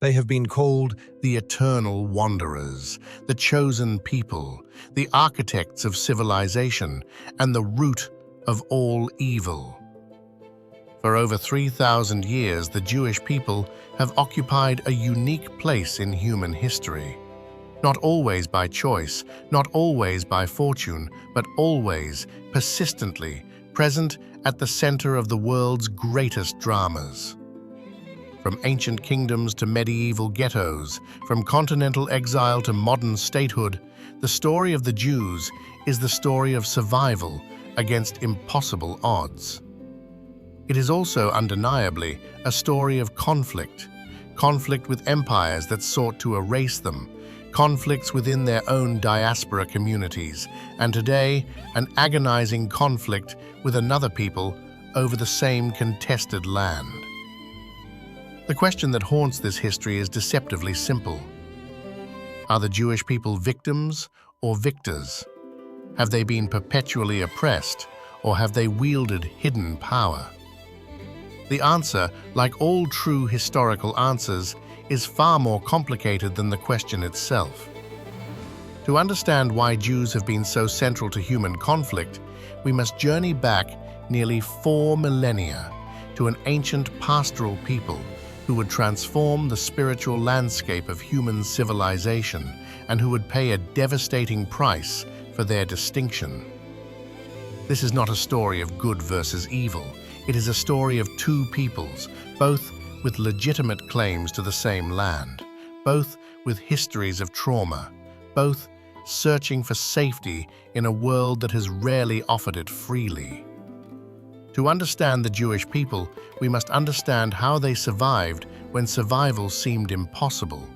They have been called the eternal wanderers, the chosen people, the architects of civilization, and the root of all evil. For over 3,000 years, the Jewish people have occupied a unique place in human history. Not always by choice, not always by fortune, but always, persistently, present at the center of the world's greatest dramas. From ancient kingdoms to medieval ghettos, from continental exile to modern statehood, the story of the Jews is the story of survival against impossible odds. It is also undeniably a story of conflict with empires that sought to erase them, conflicts within their own diaspora communities, and today, an agonizing conflict with another people over the same contested land. The question that haunts this history is deceptively simple. Are the Jewish people victims or victors? Have they been perpetually oppressed, or have they wielded hidden power? The answer, like all true historical answers, is far more complicated than the question itself. To understand why Jews have been so central to human conflict, we must journey back nearly 4 millennia to an ancient pastoral people who would transform the spiritual landscape of human civilization and who would pay a devastating price for their distinction. This is not a story of good versus evil. It is a story of two peoples, both with legitimate claims to the same land, both with histories of trauma, both searching for safety in a world that has rarely offered it freely. To understand the Jewish people, we must understand how they survived when survival seemed impossible,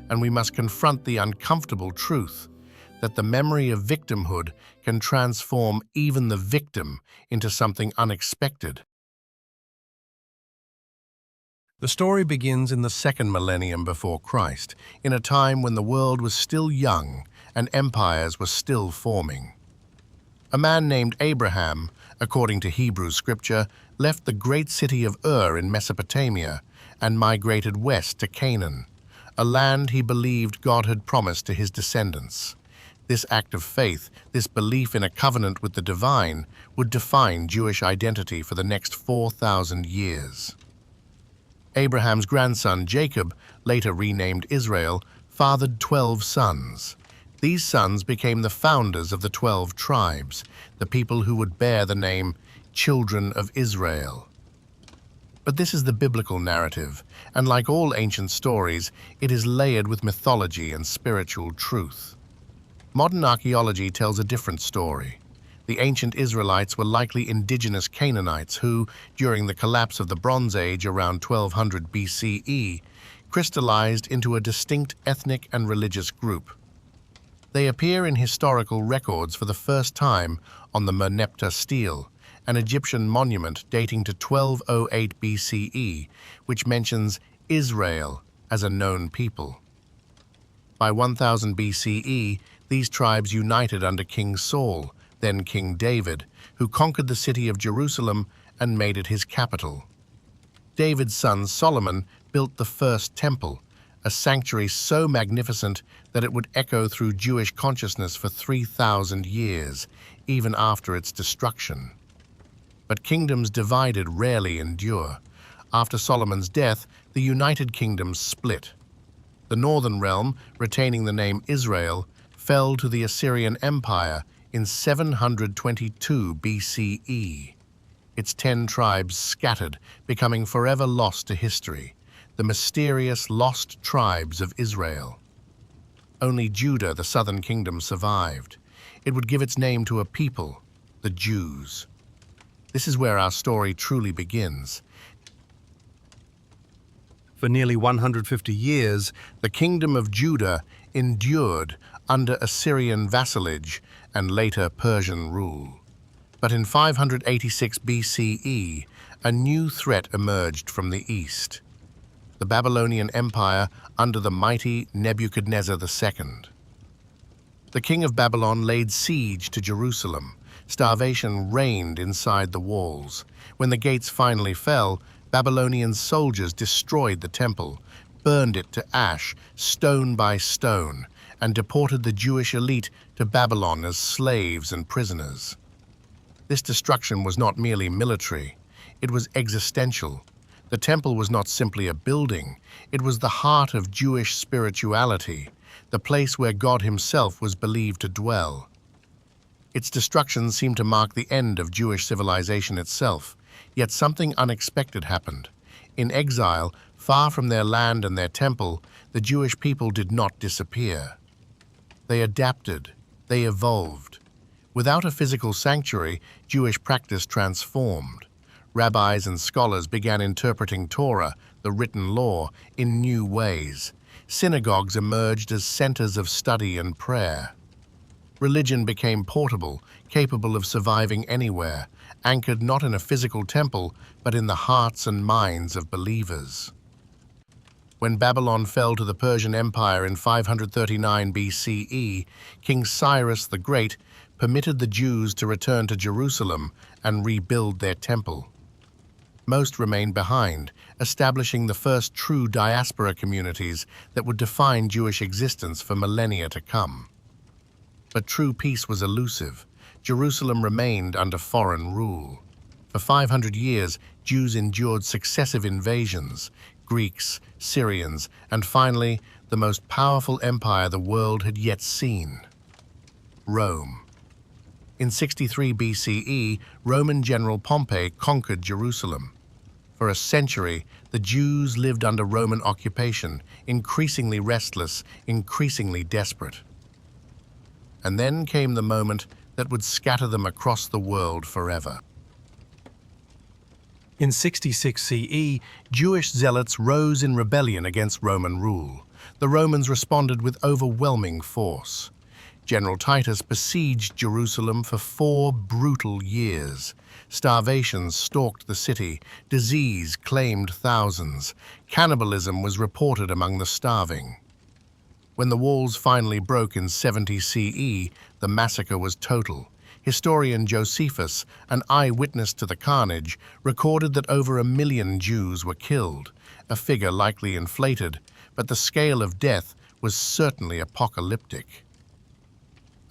and we must confront the uncomfortable truth that the memory of victimhood can transform even the victim into something unexpected. The story begins in the second millennium before Christ, in a time when the world was still young and empires were still forming. A man named Abraham, according to Hebrew scripture, left the great city of Ur in Mesopotamia and migrated west to Canaan, a land he believed God had promised to his descendants. This act of faith, this belief in a covenant with the divine, would define Jewish identity for the next 4,000 years. Abraham's grandson Jacob, later renamed Israel, fathered 12 sons. These sons became the founders of the 12 tribes, the people who would bear the name Children of Israel. But this is the biblical narrative, and like all ancient stories, it is layered with mythology and spiritual truth. Modern archaeology tells a different story. The ancient Israelites were likely indigenous Canaanites who, during the collapse of the Bronze Age around 1200 BCE, crystallized into a distinct ethnic and religious group. They appear in historical records for the first time on the Merneptah stele, an Egyptian monument dating to 1208 BCE, which mentions Israel as a known people. By 1000 BCE, these tribes united under King Saul, then King David, who conquered the city of Jerusalem and made it his capital. David's son Solomon built the first temple, a sanctuary so magnificent that it would echo through Jewish consciousness for 3,000 years, even after its destruction. But kingdoms divided rarely endure. After Solomon's death, the United Kingdoms split. The northern realm, retaining the name Israel, fell to the Assyrian Empire in 722 BCE. Its 10 tribes scattered, becoming forever lost to history, the mysterious lost tribes of Israel. Only Judah, the southern kingdom, survived. It would give its name to a people, the Jews. This is where our story truly begins. For nearly 150 years, the kingdom of Judah endured under Assyrian vassalage and later Persian rule. But in 586 BCE, a new threat emerged from the east: the Babylonian Empire under the mighty Nebuchadnezzar II. The king of Babylon laid siege to Jerusalem. Starvation reigned inside the walls. When the gates finally fell, Babylonian soldiers destroyed the temple, burned it to ash, stone by stone, and deported the Jewish elite to Babylon as slaves and prisoners. This destruction was not merely military, it was existential. The temple was not simply a building, it was the heart of Jewish spirituality, the place where God himself was believed to dwell. Its destruction seemed to mark the end of Jewish civilization itself, yet something unexpected happened. In exile, far from their land and their temple, the Jewish people did not disappear. They adapted, they evolved. Without a physical sanctuary, Jewish practice transformed. Rabbis and scholars began interpreting Torah, the written law, in new ways. Synagogues emerged as centers of study and prayer. Religion became portable, capable of surviving anywhere, anchored not in a physical temple, but in the hearts and minds of believers. When Babylon fell to the Persian Empire in 539 BCE, King Cyrus the Great permitted the Jews to return to Jerusalem and rebuild their temple. Most remained behind, establishing the first true diaspora communities that would define Jewish existence for millennia to come. But true peace was elusive. Jerusalem remained under foreign rule. For 500 years, Jews endured successive invasions, Greeks, Syrians, and finally, the most powerful empire the world had yet seen, Rome. In 63 BCE, Roman general Pompey conquered Jerusalem. For a century, the Jews lived under Roman occupation, increasingly restless, increasingly desperate. And then came the moment that would scatter them across the world forever. In 66 CE, Jewish zealots rose in rebellion against Roman rule. The Romans responded with overwhelming force. General Titus besieged Jerusalem for 4 brutal years. Starvation stalked the city, disease claimed thousands, cannibalism was reported among the starving. When the walls finally broke in 70 CE, the massacre was total. Historian Josephus, an eyewitness to the carnage, recorded that over 1 million Jews were killed, a figure likely inflated, but the scale of death was certainly apocalyptic.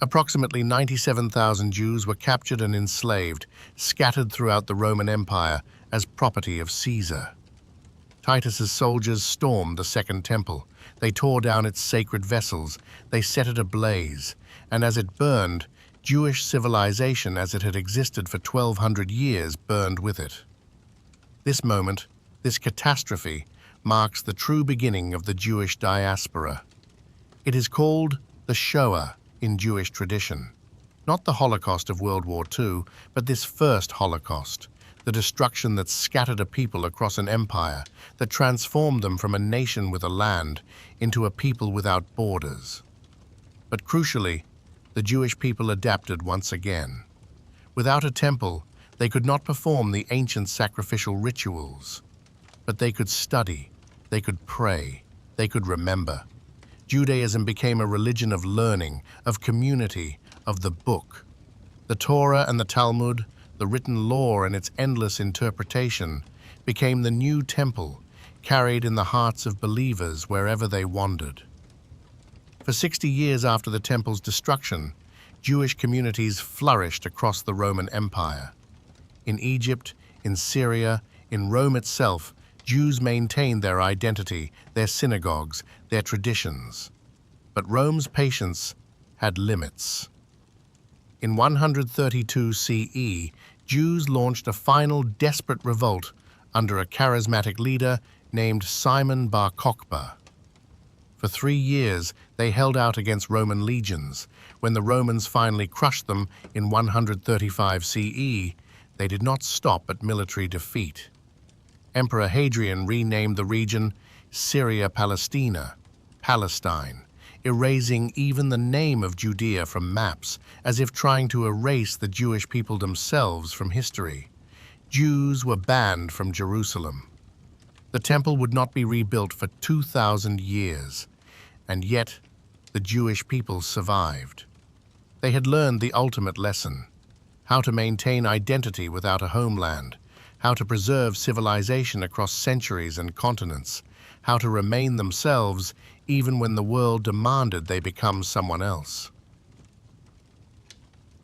Approximately 97,000 Jews were captured and enslaved, scattered throughout the Roman Empire as property of Caesar. Titus's soldiers stormed the Second Temple. They tore down its sacred vessels, they set it ablaze, and as it burned, Jewish civilization as it had existed for 1,200 years burned with it. This moment, this catastrophe, marks the true beginning of the Jewish diaspora. It is called the Shoah in Jewish tradition. Not the Holocaust of World War II, but this first Holocaust, the destruction that scattered a people across an empire, that transformed them from a nation with a land into a people without borders. But crucially, the Jewish people adapted once again. Without a temple, they could not perform the ancient sacrificial rituals. But they could study, they could pray, they could remember. Judaism became a religion of learning, of community, of the book. The Torah and the Talmud, the written law and its endless interpretation, became the new temple, carried in the hearts of believers wherever they wandered. For 60 years after the temple's destruction, Jewish communities flourished across the Roman Empire. In Egypt, in Syria, in Rome itself, Jews maintained their identity, their synagogues, their traditions. But Rome's patience had limits. In 132 CE, Jews launched a final desperate revolt under a charismatic leader named Simon Bar Kokhba. For 3 years, they held out against Roman legions. When the Romans finally crushed them in 135 CE, they did not stop at military defeat. Emperor Hadrian renamed the region Syria Palestina, Palestine, erasing even the name of Judea from maps, as if trying to erase the Jewish people themselves from history. Jews were banned from Jerusalem. The temple would not be rebuilt for 2,000 years, and yet the Jewish people survived. They had learned the ultimate lesson: how to maintain identity without a homeland, how to preserve civilization across centuries and continents, how to remain themselves even when the world demanded they become someone else.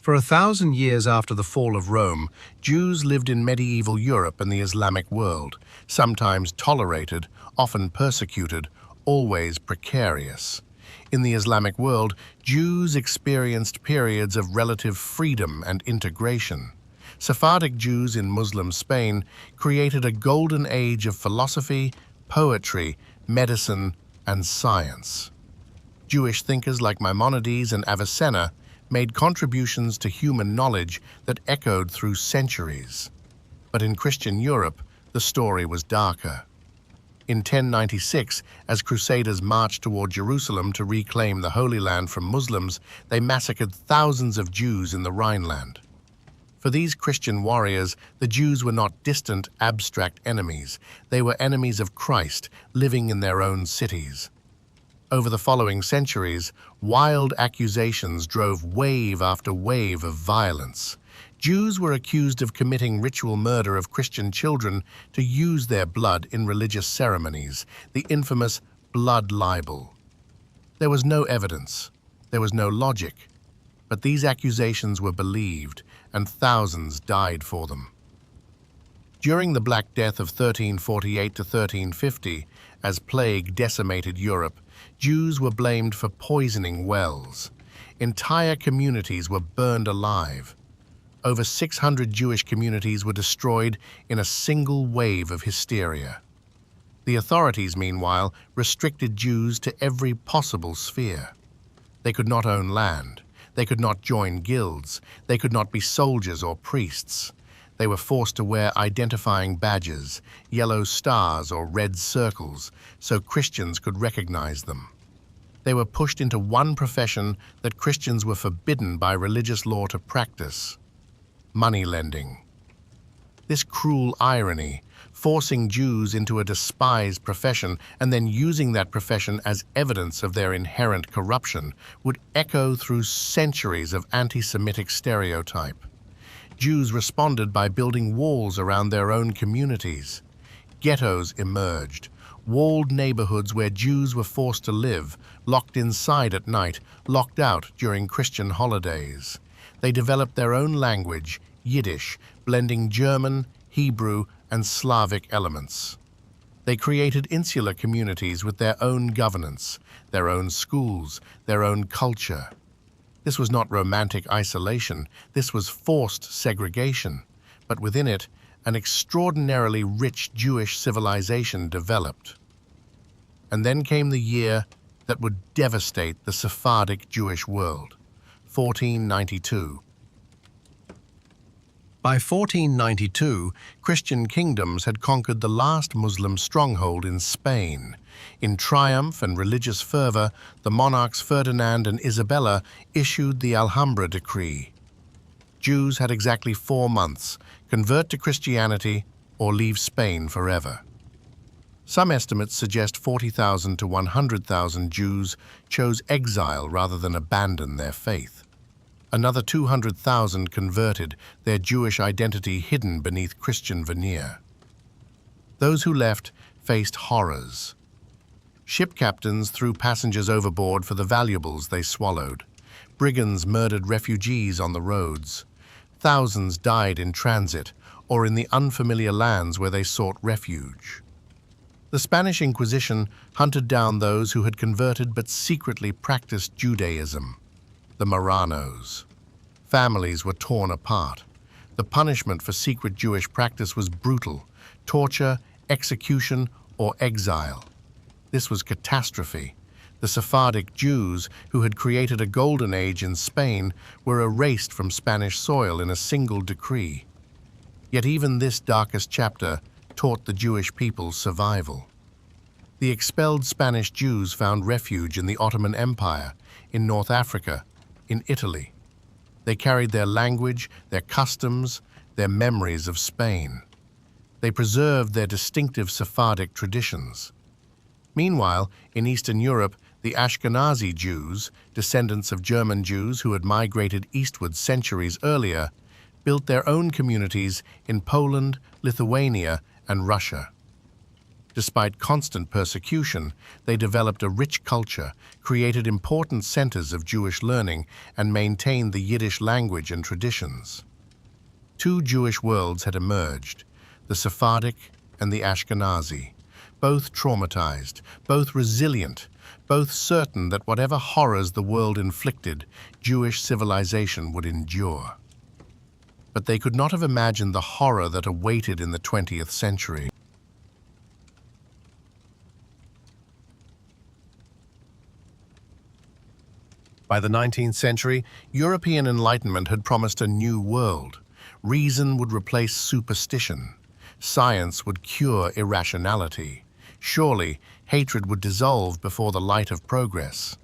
For 1,000 years after the fall of Rome, Jews lived in medieval Europe and the Islamic world, sometimes tolerated, often persecuted, always precarious. In the Islamic world, Jews experienced periods of relative freedom and integration. Sephardic Jews in Muslim Spain created a golden age of philosophy, poetry, medicine, and science. Jewish thinkers like Maimonides and Avicenna made contributions to human knowledge that echoed through centuries. But in Christian Europe, the story was darker. In 1096, as Crusaders marched toward Jerusalem to reclaim the Holy Land from Muslims, they massacred thousands of Jews in the Rhineland. For these Christian warriors, the Jews were not distant, abstract enemies. They were enemies of Christ, living in their own cities. Over the following centuries, wild accusations drove wave after wave of violence. Jews were accused of committing ritual murder of Christian children to use their blood in religious ceremonies, the infamous blood libel. There was no evidence, there was no logic, but these accusations were believed, and thousands died for them. During the Black Death of 1348 to 1350, as plague decimated Europe, Jews were blamed for poisoning wells. Entire communities were burned alive. Over 600 Jewish communities were destroyed in a single wave of hysteria. The authorities, meanwhile, restricted Jews to every possible sphere. They could not own land. They could not join guilds. They could not be soldiers or priests. They were forced to wear identifying badges, yellow stars or red circles, so Christians could recognize them. They were pushed into one profession that Christians were forbidden by religious law to practice: money lending. This cruel irony, forcing Jews into a despised profession and then using that profession as evidence of their inherent corruption, would echo through centuries of anti-Semitic stereotype. Jews responded by building walls around their own communities. Ghettos emerged, walled neighborhoods where Jews were forced to live, locked inside at night, locked out during Christian holidays. They developed their own language, Yiddish, blending German, Hebrew, and Slavic elements. They created insular communities with their own governance, their own schools, their own culture. This was not romantic isolation, this was forced segregation, but within it, an extraordinarily rich Jewish civilization developed. And then came the year that would devastate the Sephardic Jewish world, 1492. By 1492, Christian kingdoms had conquered the last Muslim stronghold in Spain. In triumph and religious fervor, the monarchs Ferdinand and Isabella issued the Alhambra Decree. Jews had exactly 4 months: convert to Christianity or leave Spain forever. Some estimates suggest 40,000 to 100,000 Jews chose exile rather than abandon their faith. Another 200,000 converted, their Jewish identity hidden beneath Christian veneer. Those who left faced horrors. Ship captains threw passengers overboard for the valuables they swallowed. Brigands murdered refugees on the roads. Thousands died in transit or in the unfamiliar lands where they sought refuge. The Spanish Inquisition hunted down those who had converted but secretly practiced Judaism. The Marranos. Families were torn apart. The punishment for secret Jewish practice was brutal: torture, execution, or exile. This was catastrophe. The Sephardic Jews, who had created a golden age in Spain, were erased from Spanish soil in a single decree. Yet even this darkest chapter taught the Jewish people's survival. The expelled Spanish Jews found refuge in the Ottoman Empire, in North Africa, in Italy. They carried their language, their customs, their memories of Spain. They preserved their distinctive Sephardic traditions. Meanwhile, in Eastern Europe, the Ashkenazi Jews, descendants of German Jews who had migrated eastward centuries earlier, built their own communities in Poland, Lithuania, and Russia. Despite constant persecution, they developed a rich culture, created important centers of Jewish learning, and maintained the Yiddish language and traditions. Two Jewish worlds had emerged, the Sephardic and the Ashkenazi, both traumatized, both resilient, both certain that whatever horrors the world inflicted, Jewish civilization would endure. But they could not have imagined the horror that awaited in the 20th century. By the 19th century, European Enlightenment had promised a new world. Reason would replace superstition. Science would cure irrationality. Surely, hatred would dissolve before the light of progress.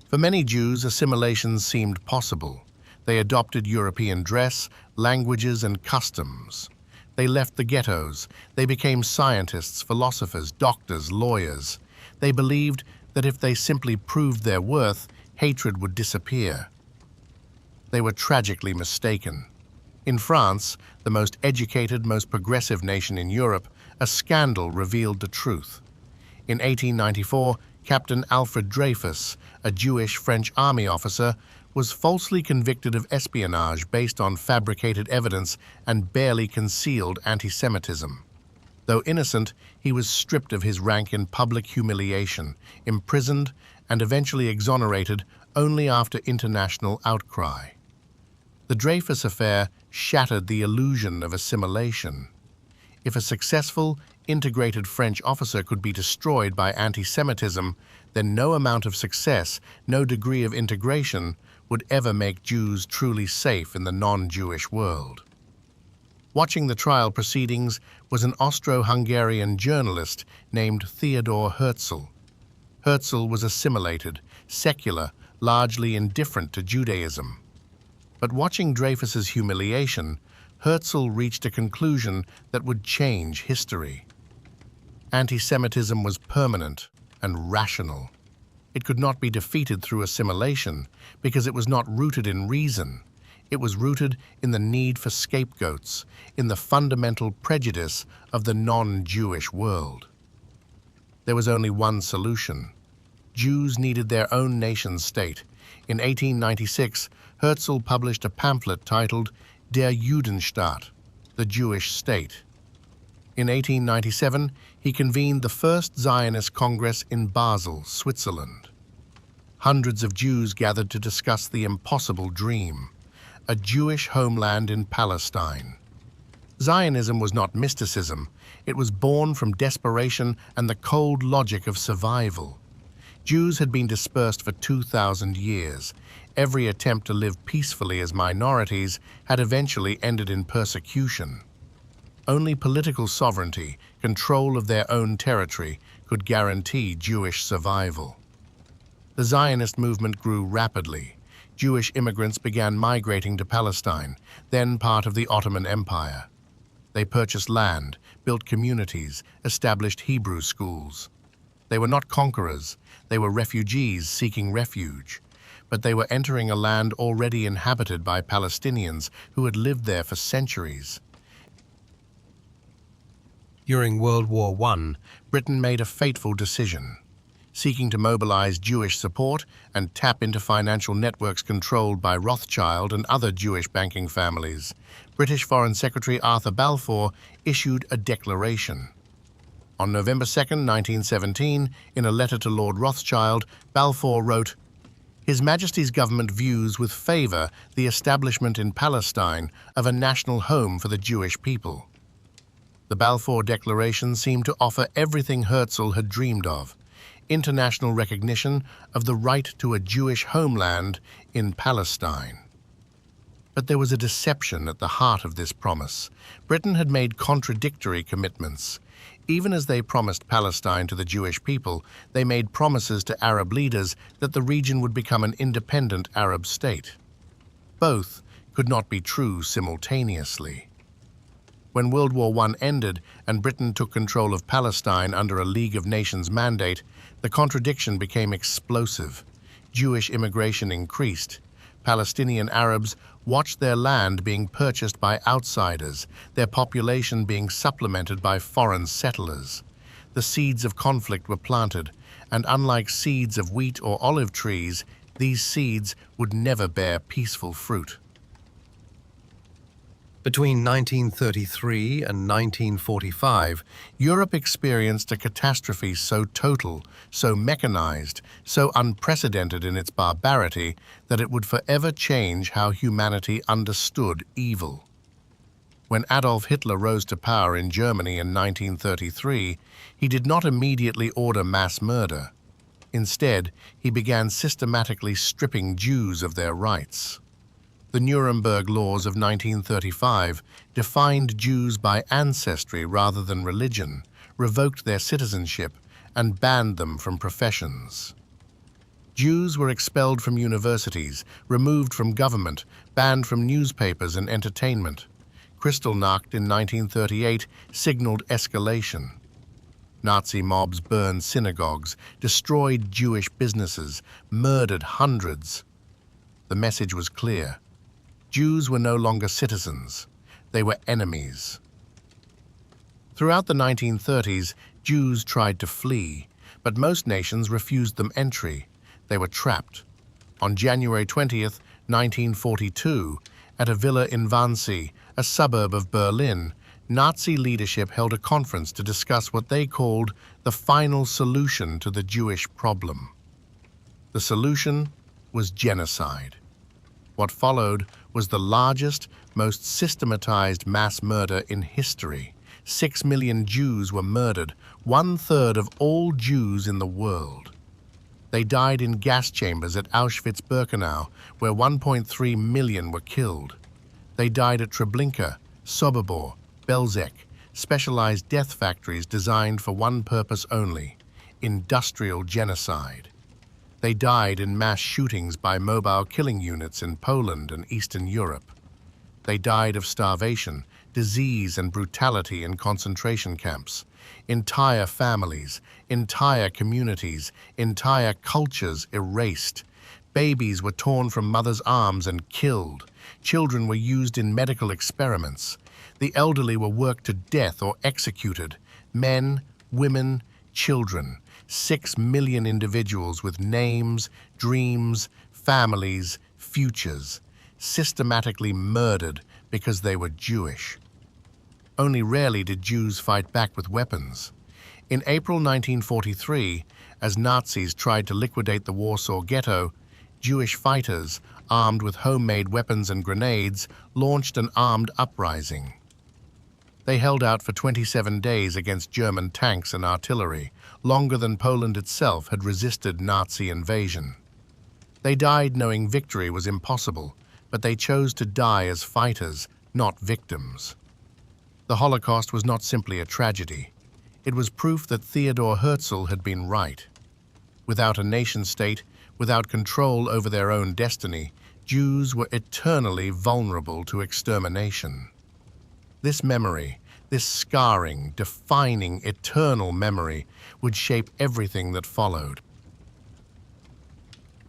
For many Jews, assimilation seemed possible. They adopted European dress, languages, and customs. They left the ghettos. They became scientists, philosophers, doctors, lawyers. They believed that if they simply proved their worth, hatred would disappear. They were tragically mistaken. In France, the most educated, most progressive nation in Europe, a scandal revealed the truth. In 1894, Captain Alfred Dreyfus, a Jewish French army officer, was falsely convicted of espionage based on fabricated evidence and barely concealed anti-Semitism. Though innocent, he was stripped of his rank in public humiliation, imprisoned, and eventually exonerated only after international outcry. The Dreyfus affair shattered the illusion of assimilation. If a successful, integrated French officer could be destroyed by anti-Semitism, then no amount of success, no degree of integration, would ever make Jews truly safe in the non-Jewish world. Watching the trial proceedings was an Austro-Hungarian journalist named Theodor Herzl. Herzl was assimilated, secular, largely indifferent to Judaism. But watching Dreyfus's humiliation, Herzl reached a conclusion that would change history. Anti-Semitism was permanent and rational. It could not be defeated through assimilation because it was not rooted in reason. It was rooted in the need for scapegoats, in the fundamental prejudice of the non-Jewish world. There was only one solution. Jews needed their own nation-state. In 1896, Herzl published a pamphlet titled Der Judenstaat, the Jewish State. In 1897, he convened the first Zionist Congress in Basel, Switzerland. Hundreds of Jews gathered to discuss the impossible dream, a Jewish homeland in Palestine. Zionism was not mysticism. It was born from desperation and the cold logic of survival. Jews had been dispersed for 2,000 years. Every attempt to live peacefully as minorities had eventually ended in persecution. Only political sovereignty, control of their own territory, could guarantee Jewish survival. The Zionist movement grew rapidly. Jewish immigrants began migrating to Palestine, then part of the Ottoman Empire. They purchased land, built communities, established Hebrew schools. They were not conquerors, they were refugees seeking refuge. But they were entering a land already inhabited by Palestinians who had lived there for centuries. During World War I, Britain made a fateful decision. Seeking to mobilize Jewish support and tap into financial networks controlled by Rothschild and other Jewish banking families, British Foreign Secretary Arthur Balfour issued a declaration. On November 2, 1917, in a letter to Lord Rothschild, Balfour wrote, "His Majesty's government views with favor the establishment in Palestine of a national home for the Jewish people." The Balfour Declaration seemed to offer everything Herzl had dreamed of: international recognition of the right to a Jewish homeland in Palestine. But there was a deception at the heart of this promise. Britain had made contradictory commitments. Even as they promised Palestine to the Jewish people, they made promises to Arab leaders that the region would become an independent Arab state. Both could not be true simultaneously. When World War I ended and Britain took control of Palestine under a League of Nations mandate, the contradiction became explosive. Jewish immigration increased. Palestinian Arabs watched their land being purchased by outsiders, their population being supplemented by foreign settlers. The seeds of conflict were planted, and unlike seeds of wheat or olive trees, these seeds would never bear peaceful fruit. Between 1933 and 1945, Europe experienced a catastrophe so total, so mechanized, so unprecedented in its barbarity that it would forever change how humanity understood evil. When Adolf Hitler rose to power in Germany in 1933, he did not immediately order mass murder. Instead, he began systematically stripping Jews of their rights. The Nuremberg laws of 1935 defined Jews by ancestry rather than religion, revoked their citizenship, and banned them from professions. Jews were expelled from universities, removed from government, banned from newspapers and entertainment. Kristallnacht in 1938 signaled escalation. Nazi mobs burned synagogues, destroyed Jewish businesses, murdered hundreds. The message was clear. Jews were no longer citizens. They were enemies. Throughout the 1930s, Jews tried to flee, but most nations refused them entry. They were trapped. On January 20th, 1942, at a villa in Wannsee, a suburb of Berlin, Nazi leadership held a conference to discuss what they called the final solution to the Jewish problem. The solution was genocide. What followed was the largest, most systematized mass murder in history. 6 million Jews were murdered, 1/3 of all Jews in the world. They died in gas chambers at Auschwitz-Birkenau, where 1.3 million were killed. They died at Treblinka, Sobibor, Belzec, specialized death factories designed for one purpose only: industrial genocide. They died in mass shootings by mobile killing units in Poland and Eastern Europe. They died of starvation, disease, and brutality in concentration camps. Entire families, entire communities, entire cultures erased. Babies were torn from mothers' arms and killed. Children were used in medical experiments. The elderly were worked to death or executed. Men, women, children. 6 million individuals with names, dreams, families, futures, systematically murdered because they were Jewish. Only rarely did Jews fight back with weapons. In April 1943, as Nazis tried to liquidate the Warsaw Ghetto, Jewish fighters, armed with homemade weapons and grenades, launched an armed uprising. They held out for 27 days against German tanks and artillery, longer than Poland itself had resisted Nazi invasion. They died knowing victory was impossible, but they chose to die as fighters, not victims. The Holocaust was not simply a tragedy. It was proof that Theodor Herzl had been right. Without a nation-state, without control over their own destiny, Jews were eternally vulnerable to extermination. This memory, this scarring, defining, eternal memory, would shape everything that followed.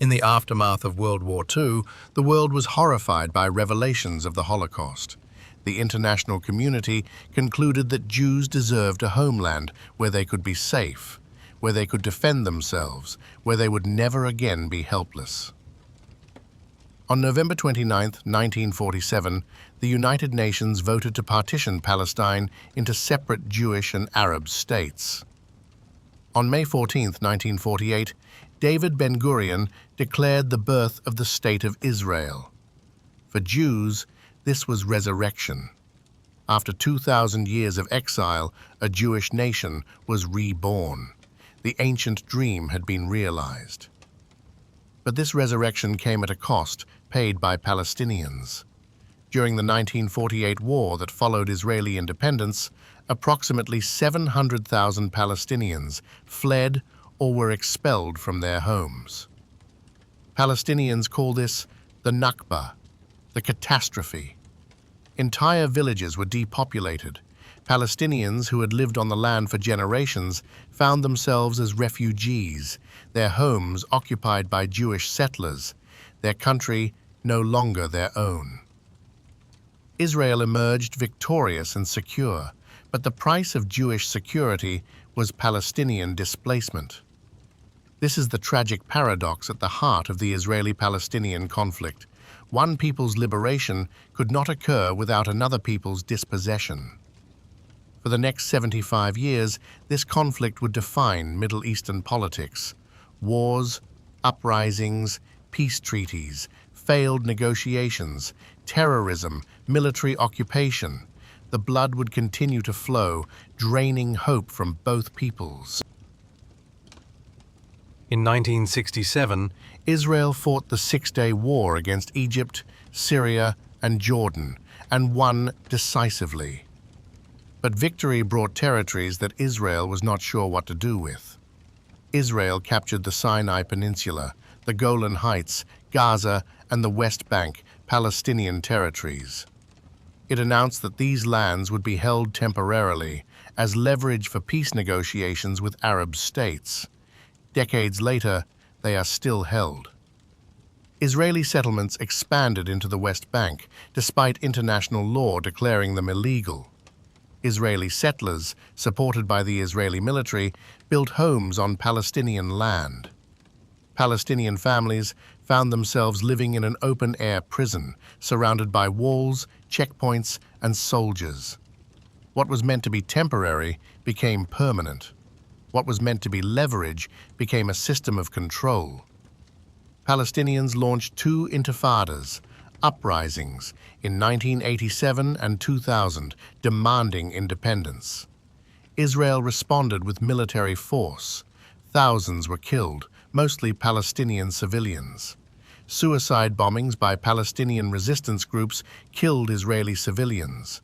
In the aftermath of World War II, the world was horrified by revelations of the Holocaust. The international community concluded that Jews deserved a homeland where they could be safe, where they could defend themselves, where they would never again be helpless. On November 29, 1947, the United Nations voted to partition Palestine into separate Jewish and Arab states. On May 14, 1948, David Ben-Gurion declared the birth of the State of Israel. For Jews, this was resurrection. After 2,000 years of exile, a Jewish nation was reborn. The ancient dream had been realized. But this resurrection came at a cost paid by Palestinians. During the 1948 war that followed Israeli independence, approximately 700,000 Palestinians fled or were expelled from their homes. Palestinians call this the Nakba, the catastrophe. Entire villages were depopulated. Palestinians who had lived on the land for generations found themselves as refugees, their homes occupied by Jewish settlers, their country no longer their own. Israel emerged victorious and secure, but the price of Jewish security was Palestinian displacement. This is the tragic paradox at the heart of the Israeli-Palestinian conflict. One people's liberation could not occur without another people's dispossession. For the next 75 years, this conflict would define Middle Eastern politics. Wars, uprisings, peace treaties, failed negotiations, terrorism, military occupation. The blood would continue to flow, draining hope from both peoples. In 1967, Israel fought the Six-Day War against Egypt, Syria, and Jordan, and won decisively. But victory brought territories that Israel was not sure what to do with. Israel captured the Sinai Peninsula, the Golan Heights, Gaza, and the West Bank, Palestinian territories. It announced that these lands would be held temporarily as leverage for peace negotiations with Arab states. Decades later, they are still held. Israeli settlements expanded into the West Bank, despite international law declaring them illegal. Israeli settlers, supported by the Israeli military, built homes on Palestinian land. Palestinian families found themselves living in an open-air prison, surrounded by walls, checkpoints, and soldiers. What was meant to be temporary became permanent. What was meant to be leverage became a system of control. Palestinians launched two intifadas, uprisings, in 1987 and 2000, demanding independence. Israel responded with military force. Thousands were killed, mostly Palestinian civilians. Suicide bombings by Palestinian resistance groups killed Israeli civilians.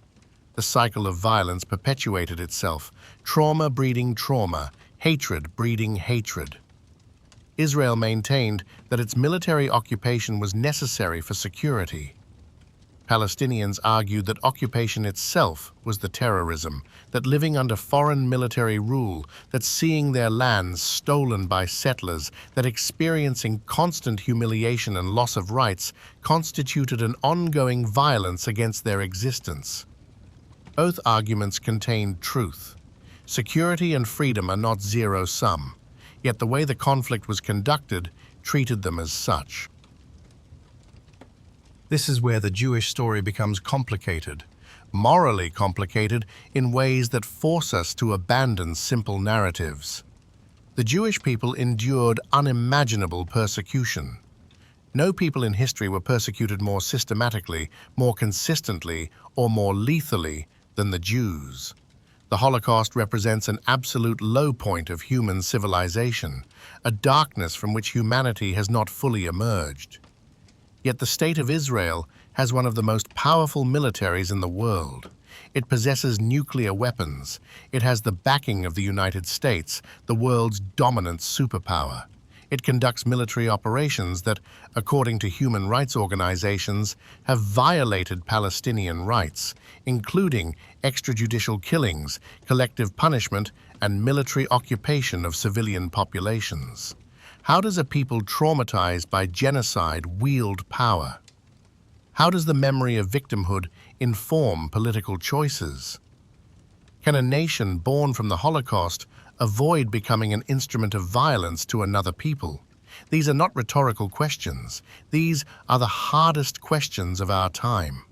The cycle of violence perpetuated itself, trauma breeding trauma, hatred breeding hatred. Israel maintained that its military occupation was necessary for security. Palestinians argued that occupation itself was the terrorism, that living under foreign military rule, that seeing their lands stolen by settlers, that experiencing constant humiliation and loss of rights constituted an ongoing violence against their existence. Both arguments contained truth. Security and freedom are not zero-sum, yet the way the conflict was conducted treated them as such. This is where the Jewish story becomes complicated, morally complicated in ways that force us to abandon simple narratives. The Jewish people endured unimaginable persecution. No people in history were persecuted more systematically, more consistently, or more lethally than the Jews. The Holocaust represents an absolute low point of human civilization, a darkness from which humanity has not fully emerged. Yet the State of Israel has one of the most powerful militaries in the world. It possesses nuclear weapons. It has the backing of the United States, the world's dominant superpower. It conducts military operations that, according to human rights organizations, have violated Palestinian rights, including extrajudicial killings, collective punishment, and military occupation of civilian populations. How does a people traumatized by genocide wield power? How does the memory of victimhood inform political choices? Can a nation born from the Holocaust avoid becoming an instrument of violence to another people? These are not rhetorical questions. These are the hardest questions of our time.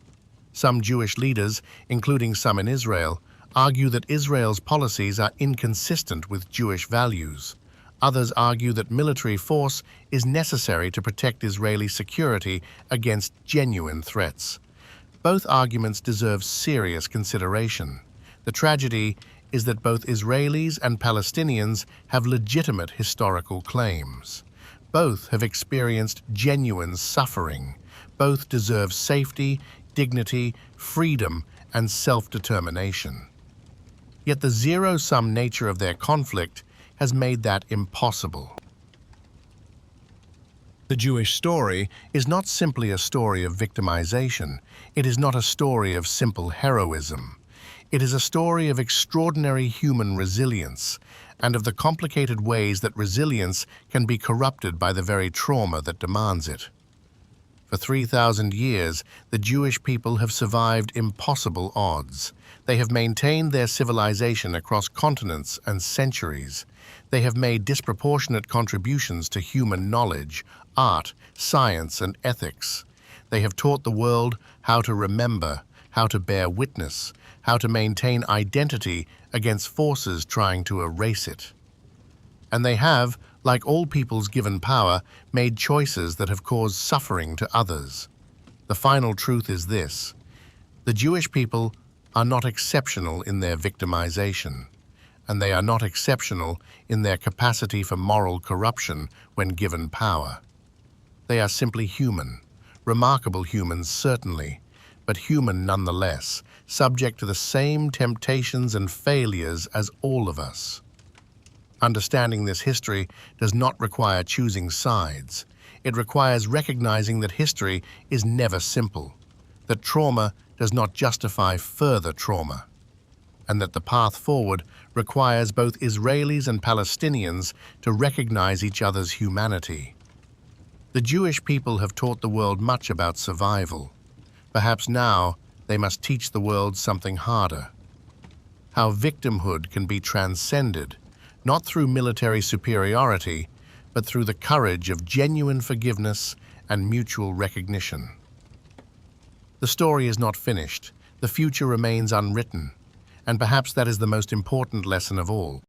Some Jewish leaders, including some in Israel, argue that Israel's policies are inconsistent with Jewish values. Others argue that military force is necessary to protect Israeli security against genuine threats. Both arguments deserve serious consideration. The tragedy is that both Israelis and Palestinians have legitimate historical claims. Both have experienced genuine suffering. Both deserve safety, dignity, freedom, and self-determination. Yet the zero-sum nature of their conflict has made that impossible. The Jewish story is not simply a story of victimization. It is not a story of simple heroism. It is a story of extraordinary human resilience and of the complicated ways that resilience can be corrupted by the very trauma that demands it. For 3,000 years, the Jewish people have survived impossible odds. They have maintained their civilization across continents and centuries. They have made disproportionate contributions to human knowledge, art, science, and ethics. They have taught the world how to remember, how to bear witness, how to maintain identity against forces trying to erase it. And they have, like all peoples given power, made choices that have caused suffering to others. The final truth is this: the Jewish people are not exceptional in their victimization, and they are not exceptional in their capacity for moral corruption when given power. They are simply human, remarkable humans certainly, but human nonetheless, subject to the same temptations and failures as all of us. Understanding this history does not require choosing sides. It requires recognizing that history is never simple, that trauma does not justify further trauma, and that the path forward requires both Israelis and Palestinians to recognize each other's humanity. The Jewish people have taught the world much about survival. Perhaps now they must teach the world something harder: how victimhood can be transcended, not through military superiority, but through the courage of genuine forgiveness and mutual recognition. The story is not finished. The future remains unwritten, and perhaps that is the most important lesson of all.